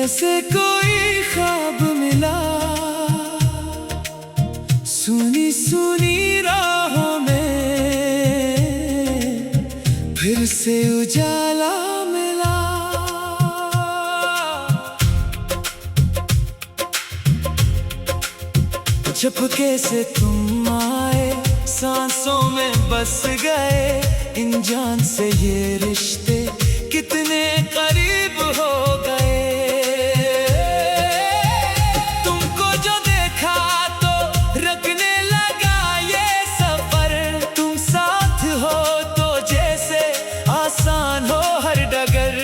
जैसे कोई ख्वाब मिला, सुनी सुनी राहों में फिर से उजाला मिला। झपके से तुम आए, सांसों में बस गए, इन जान से ये रिश्ते कितने करीब हो गए। तुमको जो देखा तो रखने लगा ये सफर, तुम साथ हो तो जैसे आसान हो हर डगर।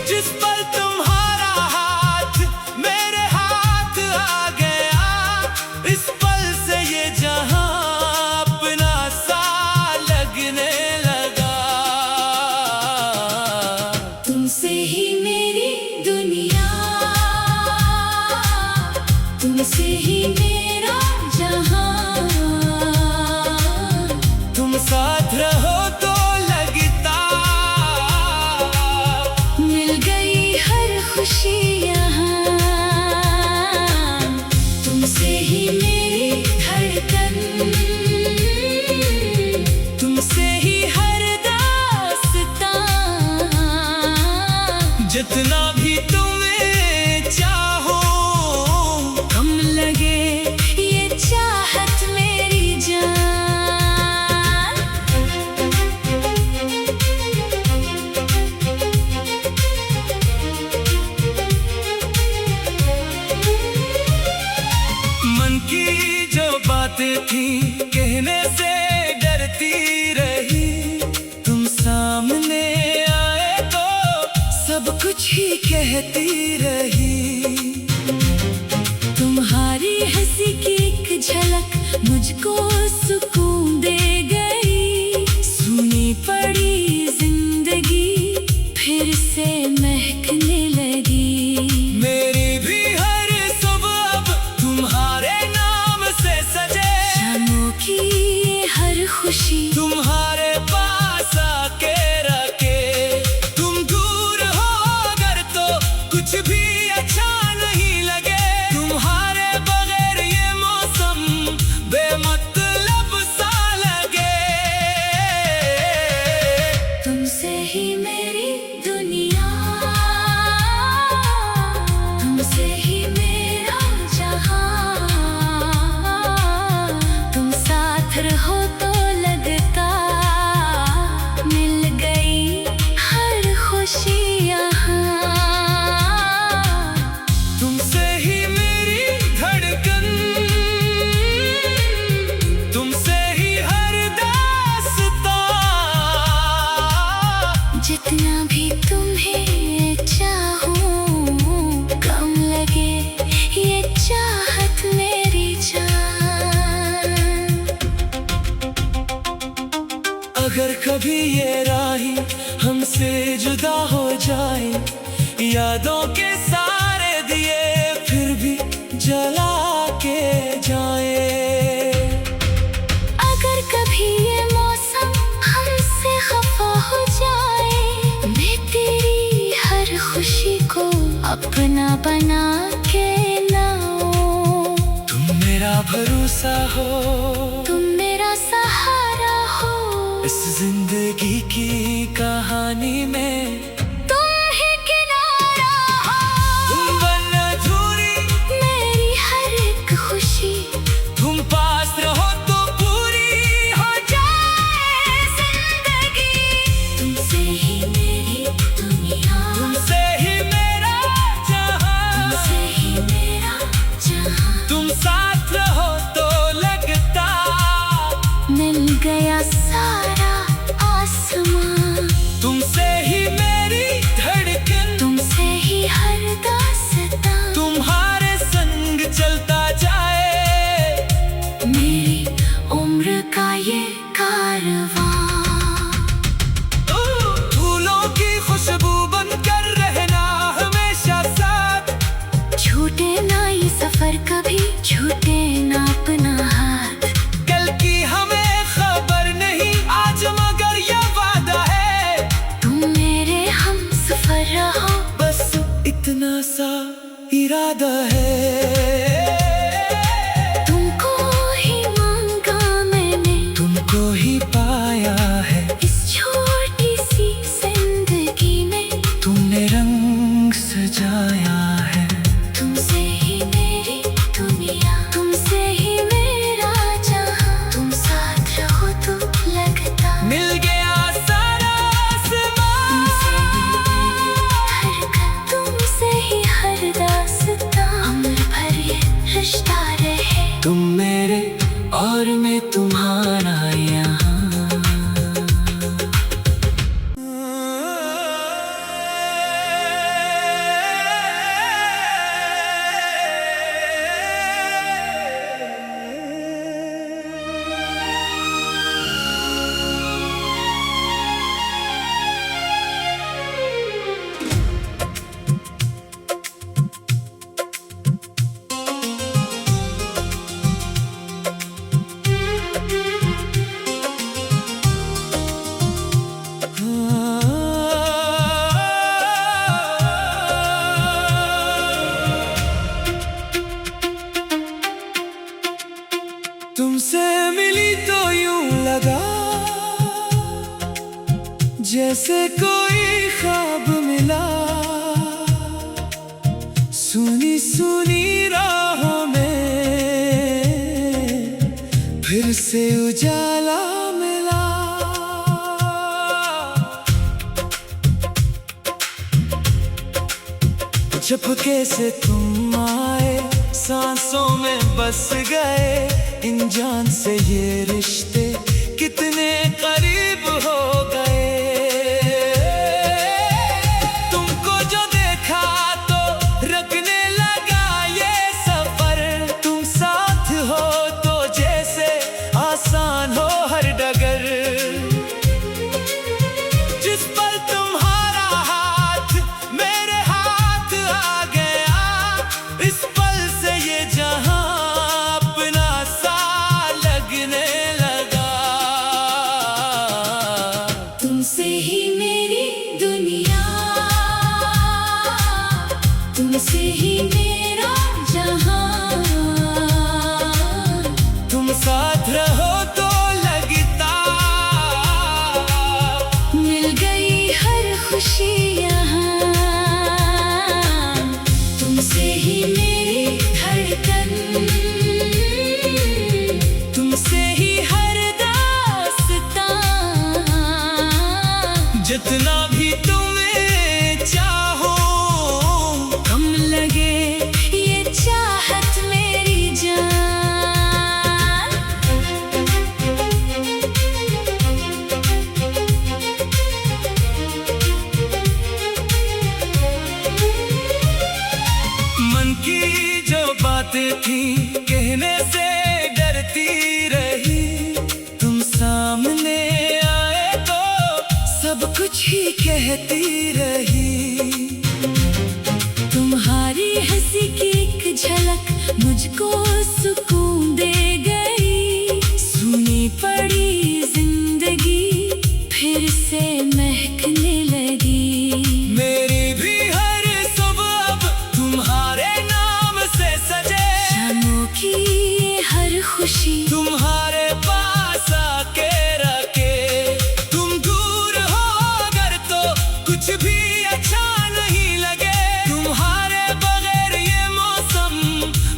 जिस पल तुम्हारा हाथ मेरे हाथ आ गया, इस पल से ये जहां अपना सा लगने लगा। तुमसे ही मेरी दुनिया, तुमसे ही मेरा जहां, तुम साथ रहो तो लगता, मिल गई हर खुशी यहाँ। तुमसे ही मेरी धड़कन, तुमसे ही हर दास्तां, जितना भी तुम्हें चाहो कम लगे ये चाहत मेरी जान। मन की जो बातें थी कहने से डरती रही, तुम सामने आए तो सब कुछ ही कहती रही। तुम्हारी हंसी की एक झलक मुझको सुकून दे गई, सुनी पड़ी जिंदगी फिर से महकने लगी। मेरी भी हर सुबह अब तुम्हारे नाम से सजे, शामों की हर खुशी तुम्हारे पास आके रखे। तुम दूर हो अगर तो कुछ भी अच्छा नहीं लगे, तुम्हारे बगैर ये मौसम बेमतलब सा लगे। तुमसे ही मेरी दुनिया, तुमसे ही मेरा जहां, तुम साथ रहो तो लगता, मिल गई हर खुशी यहाँ। तुमसे ही मेरी धड़कन, तुमसे ही हर दास्तां, जितना भी तुम्हें चाहूं कम लगे ये चाहत मेरी जान। अगर कभी ये राही हमसे जुदा हो जाए, यादों के सारे दिए फिर भी जला के जाए। अगर कभी ये मौसम हमसे खफा हो जाए, मैं तेरी हर खुशी को अपना बना के लाऊं। तुम मेरा भरोसा हो, तुम मेरा सहारा हो, इस जिंदगी की कहानी में तुम ही किनारा हो। बन अधूरी मेरी हर एक खुशी, तुम पास रहो तो पूरी हो जाए जिंदगी। तुमसे ही मेरी दुनिया, तुमसे ही मेरा जहां, तुमसे ही मेरा जहां, तुम साथ रहो तो लगता, मिल गया सारा आसमां। तुमसे ही मेरा इतना सा इरादा है। तुमको ही मांगा मैंने, तुमको ही पाया है। इस छोटी सी जिंदगी में तुमने रंग सजाया है। तुमसे ही मेरी दुनिया, तुमसे ही मेरा जहां। तुम साथ रहो तो लगता मिल गया सारा आसमां। तुमसे ही हर दास्तां, उम्र भर ये रिश्ता रहे। तुम मेरे और मैं तुम्हारा यहाँ। तुमसे मिली तो यूं लगा जैसे कोई ख्वाब मिला। सुनी सुनी राहों में फिर से उजाला मिला। झपके से तुम आए, सांसों में बस गए। इन जान से ये रिश्ते कितने करीब हो गए। तुमको जो देखा तो रखने लगा ये सफर। तुम साथ हो तो जैसे आसान हो हर डगर। जिस पल तुम्हारा हाथ मेरे हाथ आ गया, इस पल से ये जहां तुमसे ही मेरी दुनिया, तुमसे ही मेरा जहां। तुम साथ रहो तो लगता मिल गई हर खुशी यहाँ। तुमसे ही मेरी धड़कन, तुमसे ही हर दास्तां। जितना भी तुम्हें चाहो कम लगे ये चाहत मेरी जान। मन की जो बातें थी कहने से डरती रही। तुम सामने आए तो सब कुछ ही कहती रही। तुम्हारी हंसी की एक झलक मुझको सुकून दे गई। सुनी पड़ी जिंदगी फिर से महकने लगी। मेरी भी हर सुबह अब तुम्हारे नाम से सजे। शामों की हर खुशी तुम्हारे पास आके रखे। तुम दूर हो अगर तो कुछ भी अच्छा नहीं लगे। तुम्हारे बगैर ये मौसम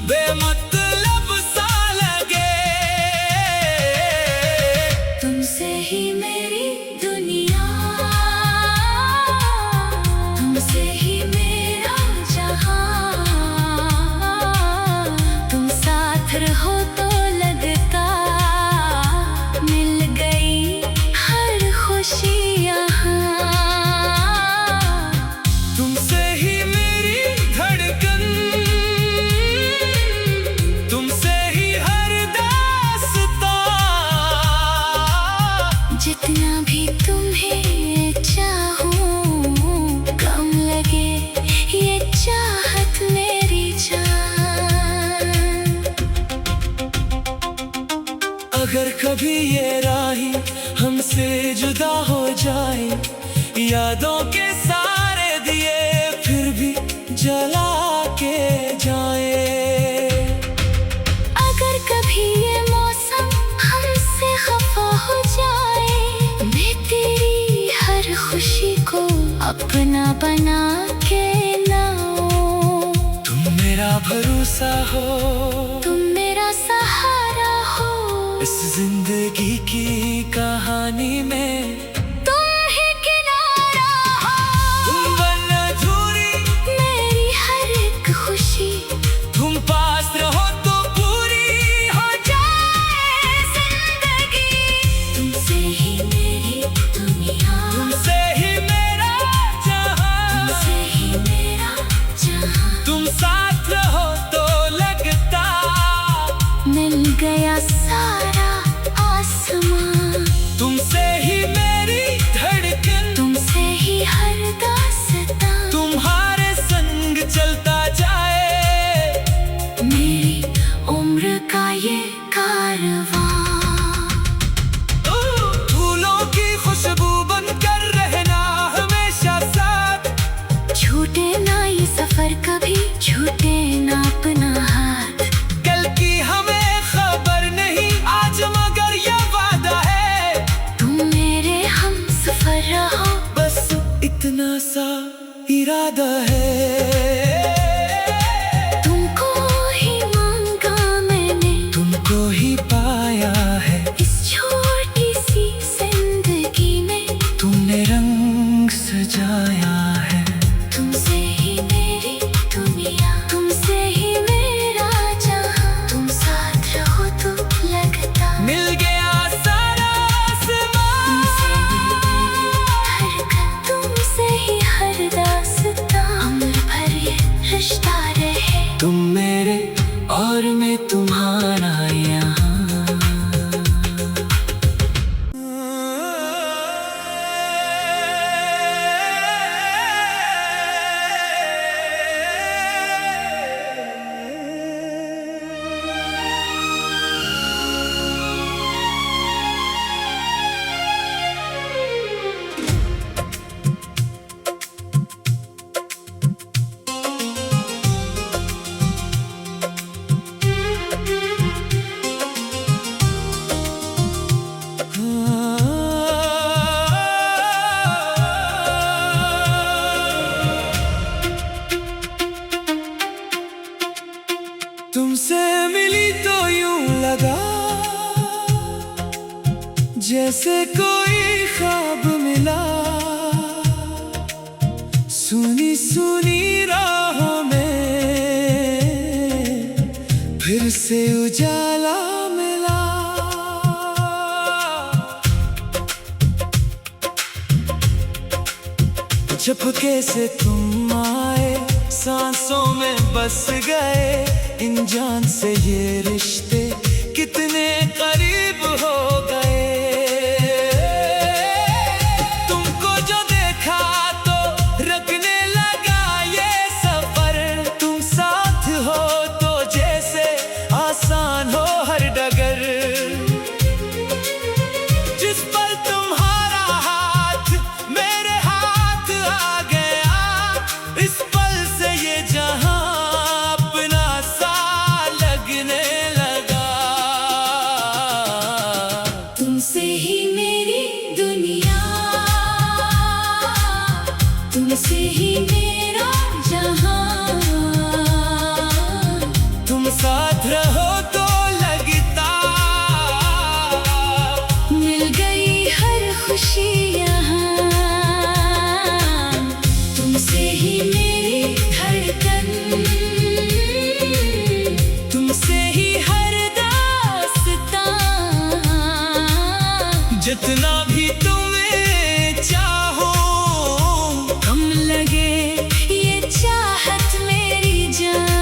बेमतलब सा लगे। तुमसे ही मेरी दुनिया, तुमसे ही मेरा जहां। तुम साथ रहो तो लगता मिल गई हर खुशी यहाँ। तुमसे ही मेरी धड़कन, तुमसे ही हर दास्तां। जितना भी तुम्हें चाहूं कम लगे ये चाहत मेरी जान। अगर कभी ये राहें हमसे जुदा हो जाए, यादों के सारे दिए फिर भी जला के जाए। अगर कभी ये मौसम हमसे खफा हो जाए, मैं तेरी हर खुशी को अपना बना के लाऊं। तुम मेरा भरोसा हो, तुम मेरा सहारा हो, इस जिंदगी की कहानी में तुम ही किनारा हो। तुम बन अधूरी मेरी हर एक खुशी, तुम पास रहो तो पूरी हो जाए जिंदगी। तुमसे ही मेरी दुनिया, तुमसे ही मेरा जहां, तुमसे ही मेरा जहां। तुम साथ रहो तो लगता मिल गया सारा आसमां। तुमसे ही मेरी धड़कन, तुमसे ही हर दास्तां। तुम्हारे संग चलता जाए मेरी उम्र का ये कारवां। फूलों की खुशबू बनकर रहना हमेशा साथ। छूटे ना ये सफर कभी, छूटे ना अपना हाथ। कल की हमें खबर नहीं आज, मगर ये वादा है तुम मेरे हम सफर रहो, बस इतना सा इरादा है। तुमको ही मांगा मैंने, तुमको ही पाया है इस छोटी सी जिंदगी में। तुमने रंग सजाया है। तुमसे ही मेरी दुनिया, तुमसे ही मेरा जहां। तुम साथ रहो तो लगता मिल गया सारा तुमसे आसमां। ही मेरी धड़कन, तुमसे ही हर दास्तां। उम्र भर ये रिश्ता रहे, तुम मेरे और मैं तुम्हारा यहाँ। तुमसे मिली तो यूं लगा जैसे कोई ख्वाब मिला। सुनी सुनी राहों में फिर से उजाला मिला। झपके से तुम आए, सांसों में बस गए। इन जान से ये रिश्ते कितने करीब हो गए। तुमको जो देखा तो रखने लगा ये सफर। तुम साथ हो तो जैसे आसान हो हर डगर। जिस पल तुम्हारा हाथ मेरे हाथ आ गया, इस पल से ये जहां अपना सा लगने लगा। तुमसे ही मेरी दुनिया, तुमसे ही मेरा जहां। तुम साथ रहो तो लगता मिल गई हर खुशी यहाँ। तुमसे ही मेरी धड़कन, तुमसे ही हर दास्तां। जितना भी तुम्हें चाहो कम लगे ये चाहत मेरी जान।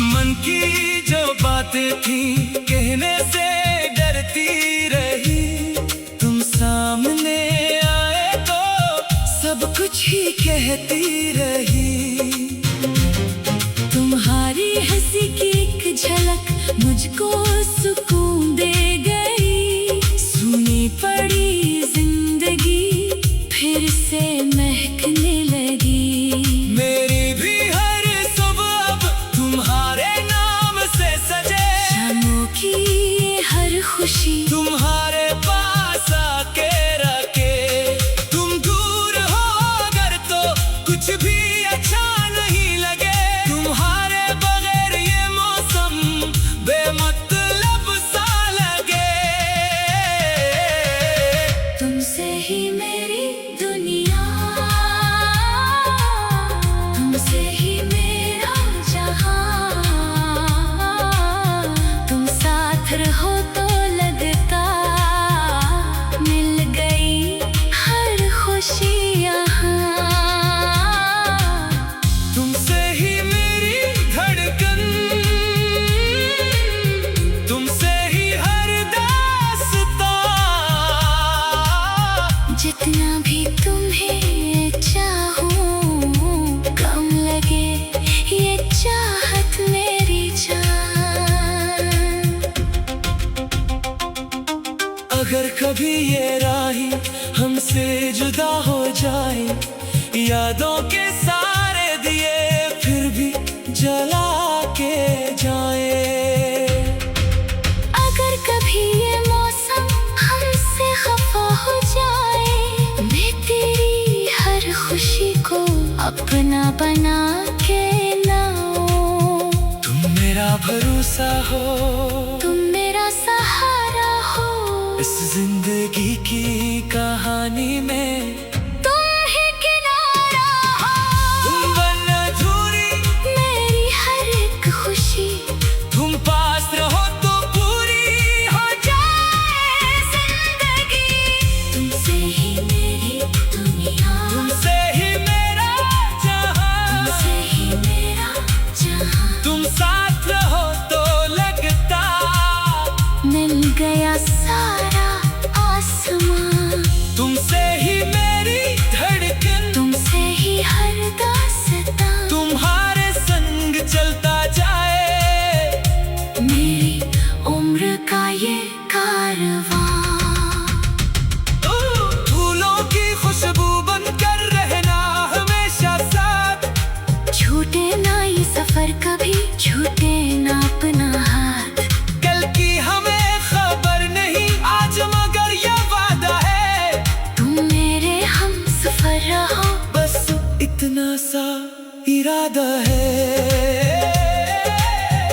मन की जो बातें थी कहने से डरती रही। तुम सामने आए तो सब कुछ ही कहती रही। तुम्हारी हंसी की एक झलक मुझको सुकून दे गई। सुनी पड़ी जिंदगी फिर से महकने लगी। मेरी भी हर सुबह अब तुम्हारे नाम से सजे। शामों की ये हर खुशी तुम्हारे पास आके रखे। तुम दूर हो अगर तो कुछ भी अच्छा नहीं लगे। तुम्हारे बगैर ये मौसम बेमतलब सा लगे। तुमसे ही मेरी दुनिया, तुमसे ही मेरा जहां। तुम साथ रहो तो लगता मिल गई हर खुशी यहाँ। तुमसे ही मेरी धड़कन, तुमसे ही हर दास्तां। जितना भी तुम्हें चाहूं कम लगे ये चाहत मेरी जान। अगर कभी ये राही हमसे जुदा हो जाए, यादों के सारे दिए फिर भी जला के जाए। अगर कभी ये मौसम हमसे खफा हो जाए, मैं तेरी हर खुशी को अपना बना के लाऊं। तुम मेरा भरोसा हो, तुम मेरा सहारा हो। इस जिंदगी की कहानी में तुम ही किनारा हो। तुम बन अधूरी मेरी हर एक खुशी, तुम पास रहो तो पूरी हो जाए जिंदगी। तुमसे ही मेरी दुनिया, तुमसे ही मेरा जहां। तुमसे ही मेरा जहां। तुम साथ रहो तो लगता मिल गया सारा आसमां। तुमसे ही मेरी धड़कन, तुमसे ही हर दास्तां। तुम्हारे संग चलता जाए मेरी उम्र का ये कारवां। फूलों की खुशबू बनकर रहना हमेशा साथ। छूटे ना ये सफर कभी, छूटे ना अपना हाथ। कल की हमें खबर नहीं आज मगर ये वादा है। तुम मेरे हम सफर रहो, बस इतना सा इरादा है।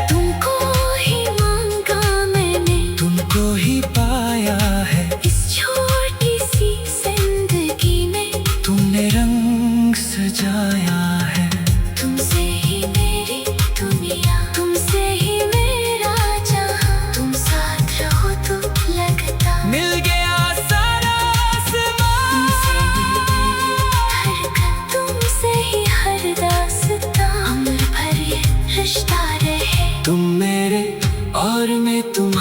तुमको ही मांगा मैंने, तुमको ही पाया है। इस छोटी सी जिंदगी में तुमने रंग सजाया है। तुमसे ही मेरी दुनिया, तुमसे ही मेरा जहां। तुम साथ रहो तो लगता मिल गया सारा आसमां। तुमसे ही हर दास्तां। उम्र भर ये रिश्ता रहे। तुम मेरे और मैं तुम